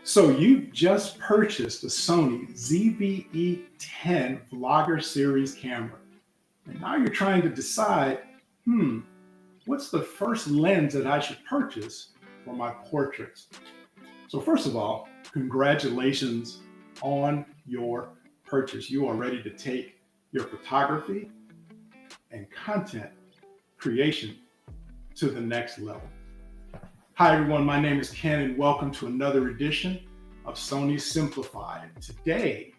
So you just purchased a Sony ZV-E10 Vlogger series camera. And now you're trying to decide, what's the first lens that I should purchase for my portraits? So first of all, congratulations on your purchase. You are ready to take your photography and content creation to the next level. Hi everyone, my name is Ken and welcome to another edition of Sony Simplified. Today,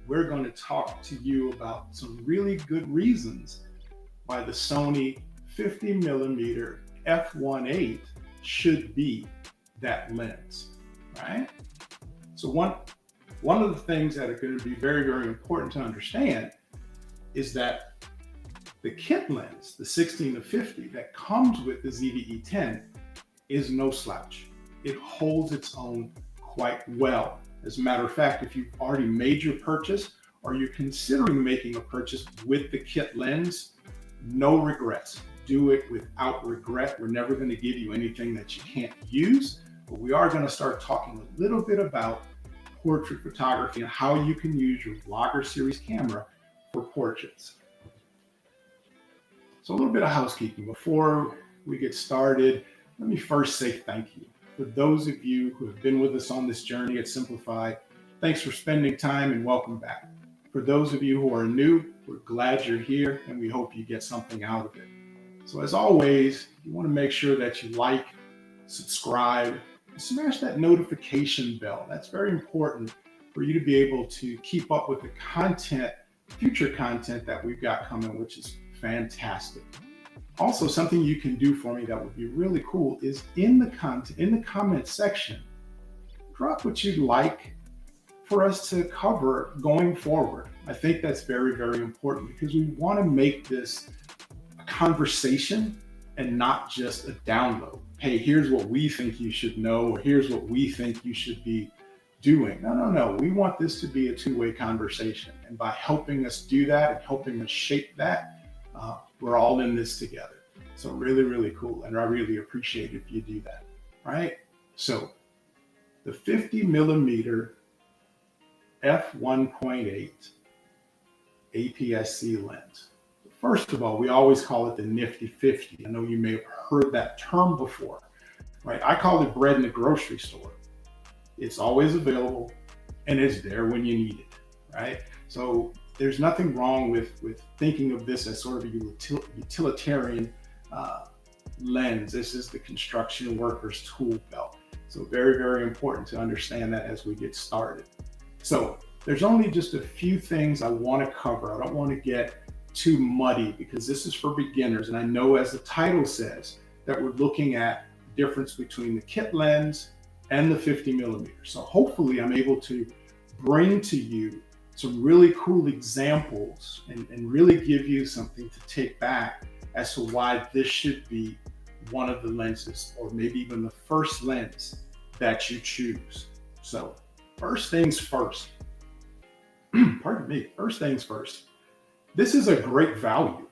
we're going to talk to you about some really good reasons why the Sony 50mm f1.8 should be that lens, right? So one of the things that are going to be very, very important to understand is that the kit lens, the 16-50 that comes with the ZV-E10 is no slouch. It holds its own quite well. As a matter of fact, if you've already made your purchase or you're considering making a purchase with the kit lens, no regrets. Do it without regret. We're never going to give you anything that you can't use, but we are going to start talking a little bit about portrait photography and how you can use your Vlogger series camera for portraits. So a little bit of housekeeping before we get started. Let me first say thank you. For those of you who have been with us on this journey at Simplified, thanks for spending time and welcome back. For those of you who are new, we're glad you're here and we hope you get something out of it. So as always, you want to make sure that you like, subscribe, and smash that notification bell. That's very important for you to be able to keep up with the content, future content that we've got coming, which is fantastic. Also, something you can do for me that would be really cool is in the comment section, drop what you'd like for us to cover going forward. I think that's very, very important because we want to make this a conversation and not just a download. Hey, here's what we think you should know, or here's what we think you should be doing. No. We want this to be a two-way conversation. And by helping us do that and helping us shape that, we're all in this together. So really, really cool. And I really appreciate if you do that, right? So the 50mm f1.8 APS-C lens. First of all, we always call it the nifty 50. I know you may have heard that term before, right? I call it bread in the grocery store. It's always available and it's there when you need it, right? So there's nothing wrong with thinking of this as sort of a utilitarian lens. This is the construction worker's tool belt. So very, very important to understand that as we get started. So there's only just a few things I want to cover. I don't want to get too muddy because this is for beginners. And I know, as the title says, that we're looking at the difference between the kit lens and the 50mm. So hopefully I'm able to bring to you some really cool examples and really give you something to take back as to why this should be one of the lenses, or maybe even the first lens that you choose. So first things first, first things first. This is a great value,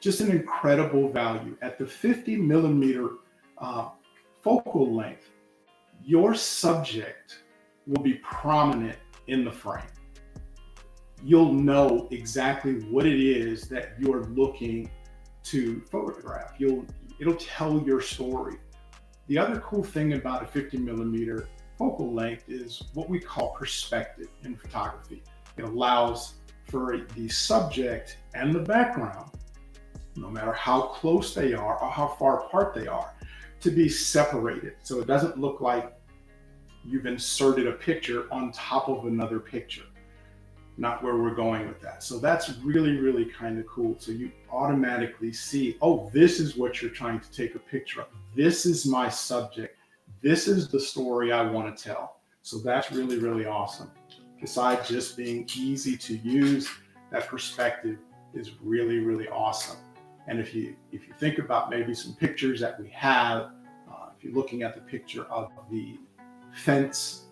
just an incredible value. At the 50mm focal length, your subject will be prominent in the frame. You'll know exactly what it is that you're looking to photograph. It'll tell your story. The other cool thing about a 50mm focal length is what we call perspective in photography. It allows for the subject and the background, no matter how close they are or how far apart they are, to be separated. So it doesn't look like you've inserted a picture on top of another picture. Not where we're going with that. So that's really, really kind of cool. So you automatically see, oh, this is what you're trying to take a picture of. This is my subject. This is the story I want to tell. So that's really, really awesome. Besides just being easy to use, that perspective is really, really awesome. And if you think about maybe some pictures that we have, if you're looking at the picture of the fence,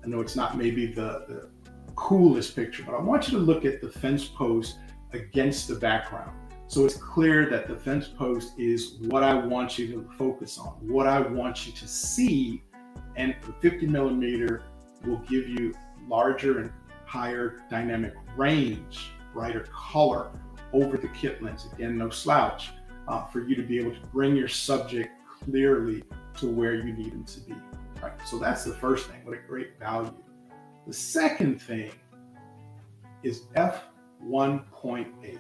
I know it's not maybe the coolest picture, but I want you to look at the fence post against the background. So it's clear that the fence post is what I want you to focus on, what I want you to see And the 50 millimeter will give you larger and higher dynamic range, brighter color over the kit lens. Again, no slouch, for you to be able to bring your subject clearly to where you need them to be. Right. So that's the first thing. What a great value. The second thing is f1.8.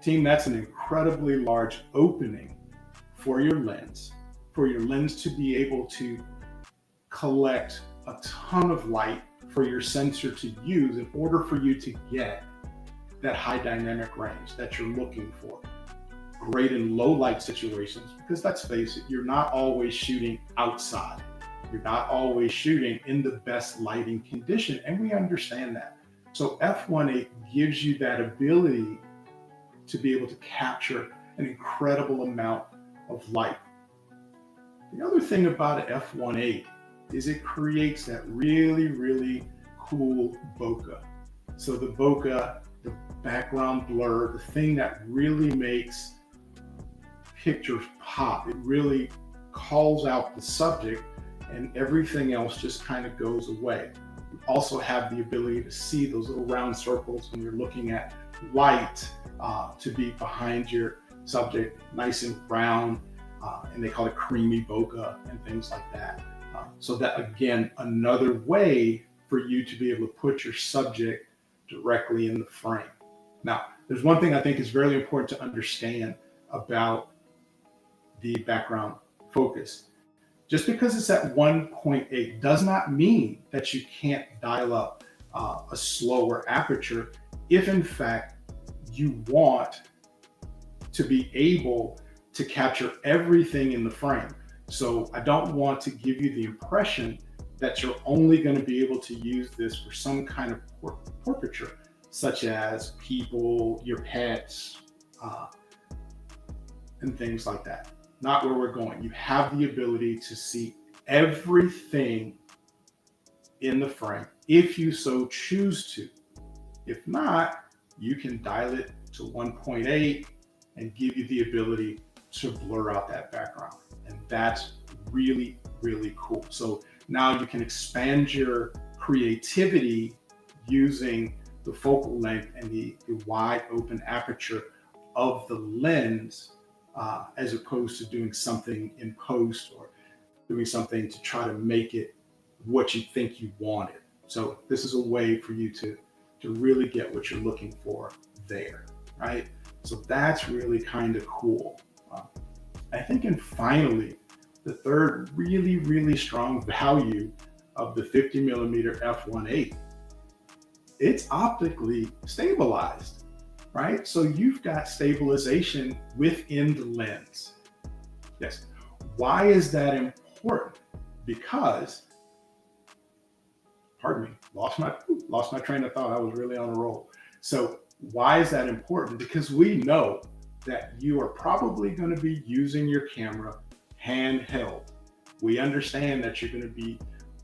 Team, that's an incredibly large opening for your lens to be able to collect a ton of light for your sensor to use in order for you to get that high dynamic range that you're looking for. Great in low light situations, because let's face it, you're not always shooting outside. You're not always shooting in the best lighting condition, and we understand that. So f1.8 gives you that ability to be able to capture an incredible amount of light. The other thing about an f1.8 is it creates that really, really cool bokeh. So the bokeh, the background blur, the thing that really makes pictures pop, it really calls out the subject and everything else just kind of goes away. You also have the ability to see those little round circles when you're looking at light to be behind your subject, nice and brown, and they call it creamy bokeh and things like that. So that, again, another way for you to be able to put your subject directly in the frame. Now, there's one thing I think is very important to understand about the background focus. Just because it's at 1.8 does not mean that you can't dial up a slower aperture if in fact you want to be able to capture everything in the frame. So I don't want to give you the impression that you're only going to be able to use this for some kind of portraiture, such as people, your pets, and things like that. Not where we're going. You have the ability to see everything in the frame if you so choose to. If not, you can dial it to 1.8 and give you the ability to blur out that background. And that's really, really cool. So now you can expand your creativity using the focal length and the wide open aperture of the lens, as opposed to doing something in post or doing something to try to make it what you think you want it. So this is a way for you to really get what you're looking for there, right? So that's really kind of cool. I think, and finally, the third really, really strong value of the 50 millimeter f1.8, it's optically stabilized, right? So you've got stabilization within the lens. Yes. Why is that important? Because, pardon me, lost my train of thought. I was really on a roll. So why is that important? Because we know that you are probably going to be using your camera handheld. We understand that you're going to be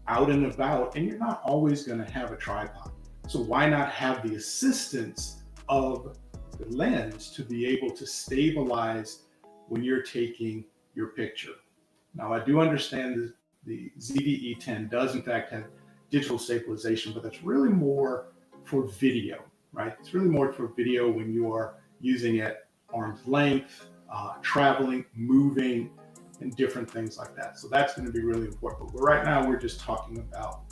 out and about and you're not always going to have a tripod. So why not have the assistance of the lens to be able to stabilize when you're taking your picture? Now, I do understand the ZV-E10 does in fact have digital stabilization, but that's really more for video, right? It's really more for video when you are using it arm's length, traveling, moving, and different things like that. So that's going to be really important. But right now we're just talking about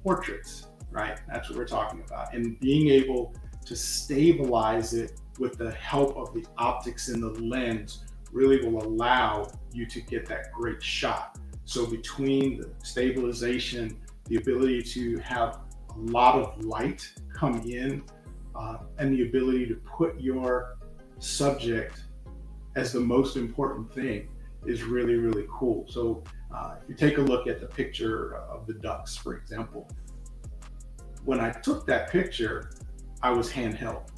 portraits, right? That's what we're talking about. And being able to stabilize it with the help of the optics in the lens really will allow you to get that great shot. So between the stabilization, the ability to have a lot of light come in, and the ability to put your subject as the most important thing is really, really cool. So if you take a look at the picture of the ducks, for example, when I took that picture, I was handheld.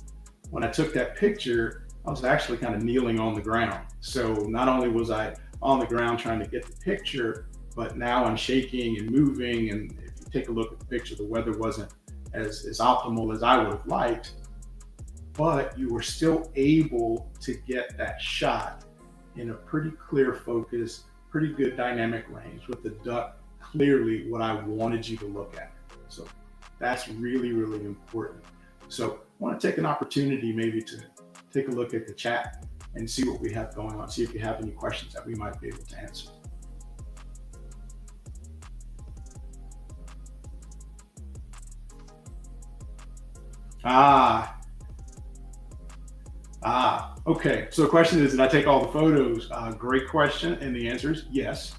When I took that picture, I was actually kind of kneeling on the ground. So not only was I on the ground trying to get the picture, but now I'm shaking and moving. And if you take a look at the picture, the weather wasn't as optimal as I would have liked, but you were still able to get that shot in a pretty clear focus, pretty good dynamic range with the duck clearly what I wanted you to look at. So that's really, really important. So I want to take an opportunity maybe to take a look at the chat and see what we have going on, see if you have any questions that we might be able to answer. Okay. So the question is, did I take all the photos? Great question. And the answer is yes,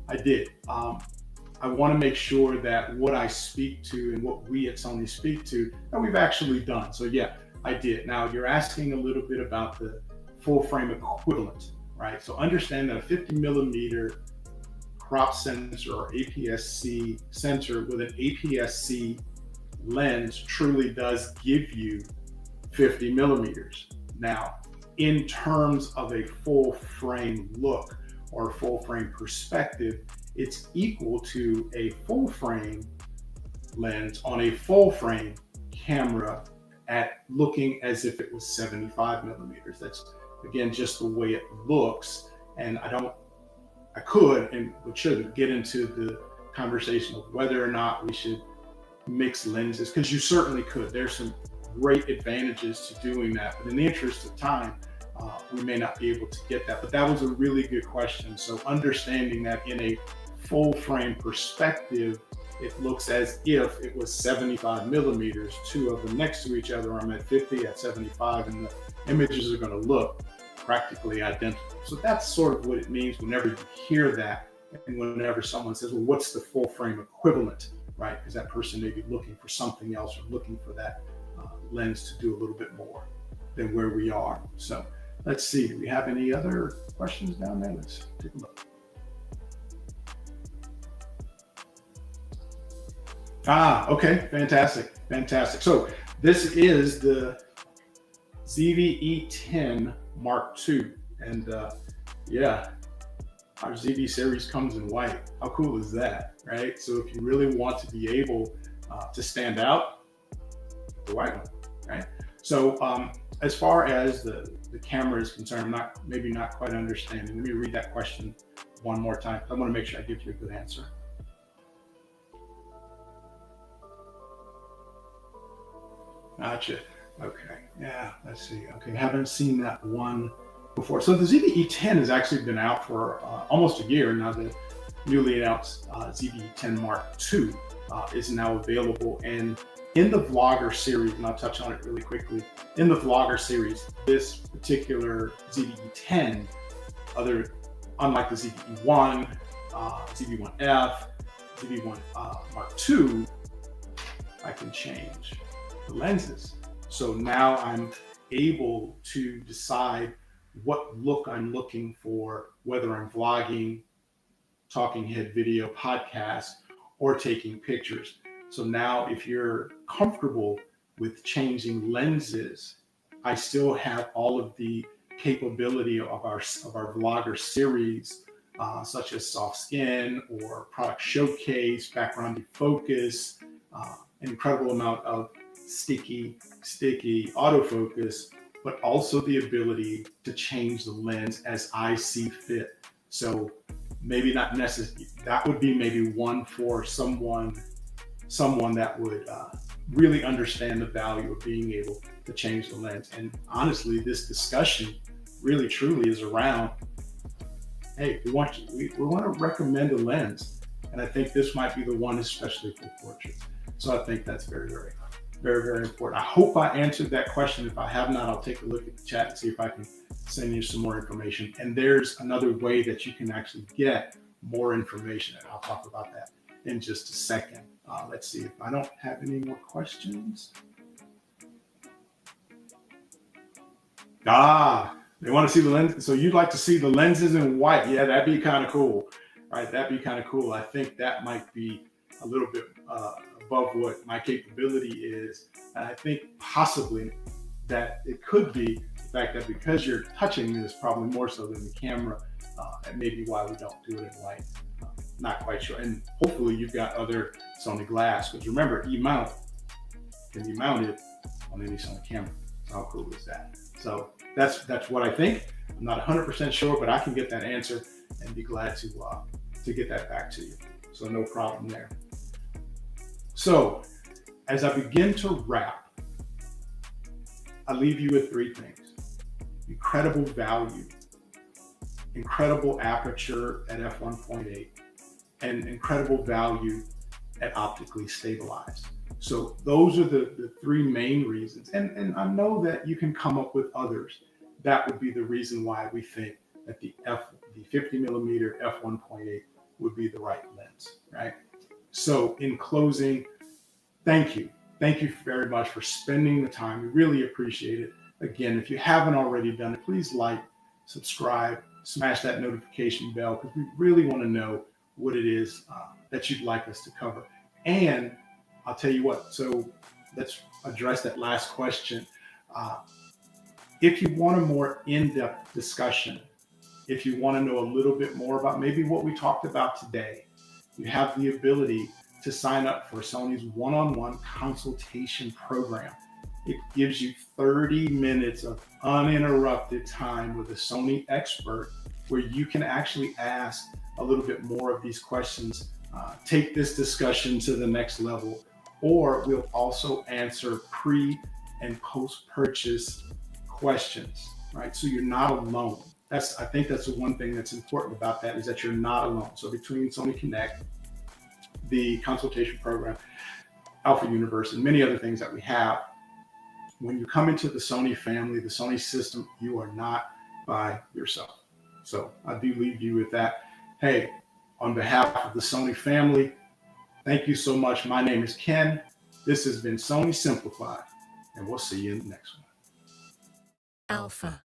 I did. I want to make sure that what I speak to and what we at Sony speak to, that we've actually done. So yeah, I did. Now you're asking a little bit about the full frame equivalent, right? So understand that a 50 millimeter crop sensor or APS-C sensor with an APS-C lens truly does give you 50 millimeters. Now, in terms of a full frame look or full frame perspective, it's equal to a full frame lens on a full frame camera at looking as if it was 75 millimeters. That's, again, just the way it looks. And I could and shouldn't get into the conversation of whether or not we should mix lenses, because you certainly could. There's some great advantages to doing that, but in the interest of time, we may not be able to get that. But that was a really good question. So understanding that in a full frame perspective, it looks as if it was 75 millimeters, two of them next to each other. I'm at 50, at 75, and the images are going to look practically identical. So that's sort of what it means whenever you hear that, and whenever someone says, well, what's the full frame equivalent, right? Because that person may be looking for something else or looking for that lens to do a little bit more than where we are. So let's see, do we have any other questions down there? Let's take a look. Okay, fantastic. So this is the ZV-E10 Mark II. And yeah, our ZV series comes in white. How cool is that, right? So if you really want to be able to stand out, the white one, right? So as far as the camera is concerned, I'm maybe not quite understanding. Let me read that question one more time. I want to make sure I give you a good answer. Gotcha. Okay. Yeah. Let's see. Okay. Haven't seen that one before. So the ZV-E10 has actually been out for almost a year now. The newly announced ZV-E10 Mark II is now available, and in the Vlogger series, and I'll touch on it really quickly. In the Vlogger series, this particular ZV-E10, unlike the ZV-E1, ZV-1F, ZV-1 Mark II, I can change the lenses. So now I'm able to decide what look I'm looking for, whether I'm vlogging, talking head video, podcast, or taking pictures. So now if you're comfortable with changing lenses, I still have all of the capability of our Vlogger series, such as soft skin or product showcase, background defocus, an incredible amount of sticky autofocus, but also the ability to change the lens as I see fit. So maybe not necessarily, that would be maybe one for someone that would really understand the value of being able to change the lens. And honestly, this discussion really truly is around, hey, we want to recommend a lens. And I think this might be the one, especially for portraits. So I think that's very, very, very, very important. I hope I answered that question. If I have not, I'll take a look at the chat and see if I can send you some more information. And there's another way that you can actually get more information, and I'll talk about that in just a second. Let's see if I don't have any more questions. They want to see the lens. So you'd like to see the lenses in white. Yeah, that'd be kind of cool, right? That'd be kind of cool. I think that might be a little bit above what my capability is. And I think possibly that it could be the fact that because you're touching this probably more so than the camera, and maybe why we don't do it in white. Not quite sure. And hopefully you've got other Sony glass, because remember, E-mount can be mounted on any Sony camera. So how cool is that? So that's what I think. I'm not 100% sure, but I can get that answer and be glad to get that back to you. So no problem there. So as I begin to wrap, I leave you with three things: incredible value, incredible aperture at f1.8, and incredible value at optically stabilized. So those are the three main reasons. And I know that you can come up with others. That would be the reason why we think that the 50 millimeter f1.8 would be the right lens, right? So in closing, thank you. Thank you very much for spending the time. We really appreciate it. Again, if you haven't already done it, please like, subscribe, smash that notification bell, because we really want to know what it is that you'd like us to cover. And I'll tell you what, so let's address that last question. If you want a more in-depth discussion, if you want to know a little bit more about maybe what we talked about today, you have the ability to sign up for Sony's one-on-one consultation program. It gives you 30 minutes of uninterrupted time with a Sony expert where you can actually ask a little bit more of these questions, take this discussion to the next level, or we'll also answer pre and post-purchase questions, right? So you're not alone. I think that's the one thing that's important about that, is that you're not alone. So between Sony Connect, the consultation program, Alpha Universe, and many other things that we have, when you come into the Sony family, the Sony system, you are not by yourself. So I do leave you with that. Hey, on behalf of the Sony family, thank you so much. My name is Ken. This has been Sony Simplified, and we'll see you in the next one. Alpha.